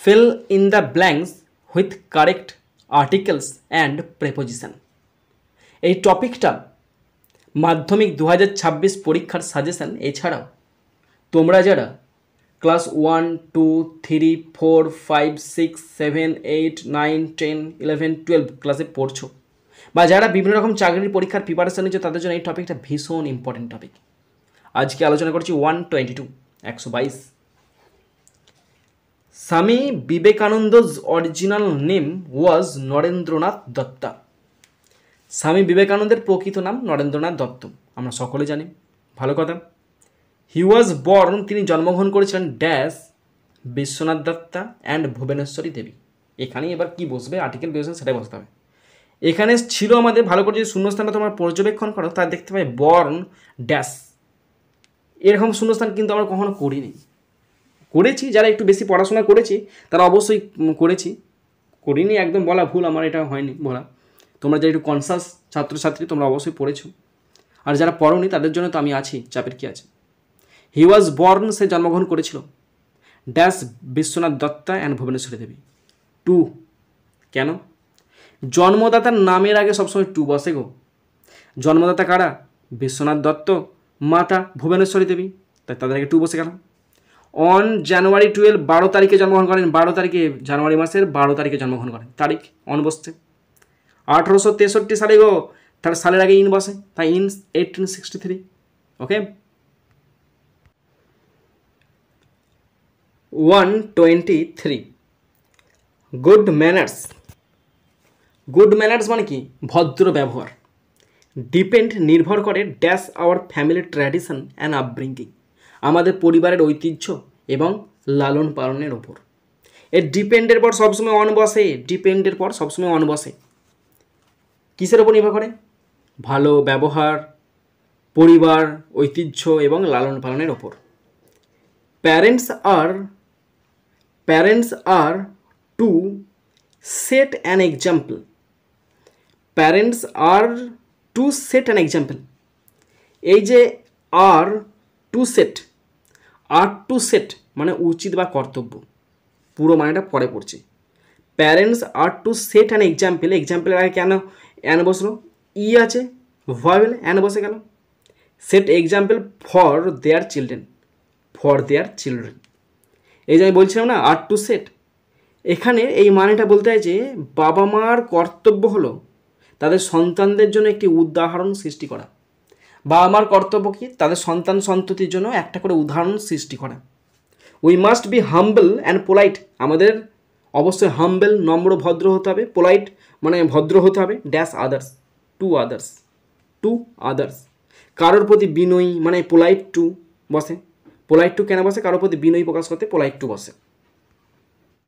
fill in the blanks with correct articles and preposition। এই টপিকটা মাধ্যমিক 2026 পরীক্ষার সাজেশন। এছাড়াও তোমরা যারা ক্লাস 1, 2, 3, 4, 5, 6, 7, 8, 9, 10, 11, 12 ক্লাসে পড়ছো বা যারা বিভিন্ন রকম চাকরির পরীক্ষার প্রিপারেশন নিচ্ছ তাদের জন্য এই টপিকটা ভীষণ ইম্পর্টেন্ট টপিক। আজকে আলোচনা করছি 122 122। Swami Vivekananda's original name was Narendranath Datta. Swami বিবেকানন্দের প্রকৃত নাম নরেন্দ্রনাথ দত্ত, আমরা সকলে জানি। ভালো কথা। হি ওয়াজ বর্ন, তিনি জন্মগ্রহণ করেছিলেন ড্যাশ বিশ্বনাথ দত্তা অ্যান্ড ভুবনেশ্বরী দেবী। এখানেই এবার কি বসবে, আর্টিকেল বসবে সেটাই বসতে হবে। এখানে ছিল আমাদের, ভালো করে যদি শূন্যস্থানটা তোমরা পর্যবেক্ষণ করো তার দেখতে পাই বর্ন ড্যাশ। এরকম শূন্যস্থান কিন্তু আমরা কখনো করেছি যারা একটু বেশি পড়াশোনা করেছি তারা অবশ্যই করিনি একদম বলা ভুল, আমার এটা হয়নি বলা। তোমরা যারা একটু কনসাস ছাত্রছাত্রী তোমরা অবশ্যই পড়েছো, আর যারা পড়োনি তাদের জন্য তো আমি আছি, চাপের কি আছে। হি ওয়াজ বর্ন, সে জন্মগ্রহণ করেছিল dash Vishwanath Datta and Bhubaneswari Devi. Two, কেন? জন্মদাতার নামের আগে সবসময় টু বসে গো। জন্মদাতা কারা? বিশ্বনাথ দত্ত, মাতা ভুবনেশ্বরী দেবী, তাই তাদের আগে টু বসে গেল। অন জানুয়ারি 12, 12 তারিখে জন্মগ্রহণ করেন। 12 তারিখে, জানুয়ারি মাসের 12 তারিখে জন্মগ্রহণ করেন, তারিখ অন বসছে। 1863 সালে গো, তার সালের আগে ইন বসে, তাই in 1863। Okay. 123 good manners. Good manners মানে কি? ভদ্র ব্যবহার। ডিপেন্ড, নির্ভর করে dash our family tradition and upbringing, আমাদের পরিবারের ঐতিহ্য এবং লালন পালনের ওপর। এর ডিপেন্ডের পর সবসময় অন বসে, ডিপেন্ডের পর সবসময় অন বসে। কিসের ওপর নির্ভর করে? ভালো ব্যবহার, পরিবার, ঐতিহ্য এবং লালন পালনের ওপর। Parents are to set an example. Parents are to set an example. এই যে আর টু সেট মানে উচিত বা কর্তব্য, পুরো মানেটা পরে পড়ছে। Parents are to set an example. এক্সাম্পলের আগে কেন অ্যান বসলো? ই আছে, ভয়েল, অ্যান বসে গেল। Set example for their children, এই যে আমি বলছিলাম না আর টু সেট, এখানে এই মানেটা বলতে হয় যে বাবা মার কর্তব্য হলো তাদের সন্তানদের জন্য একটি উদাহরণ সৃষ্টি করা। বাবা মার কর্তব্য কি? তাদের সন্তান সন্ততির জন্য একটা করে উদাহরণ সৃষ্টি করা। We must be humble and polite, আমাদের অবশ্যই হাম্বল, নম্র, ভদ্র হতে হবে। পোলাইট মানে ভদ্র হতে হবে। ড্যাশ আদার্স, টু আদার্স, কারোর প্রতি বিনয়ী মানে পোলাইট টু বসে। পোলাইট টু কেন বসে? কারোর প্রতি বিনয়ী প্রকাশ করতে পোলাইট টু বসে।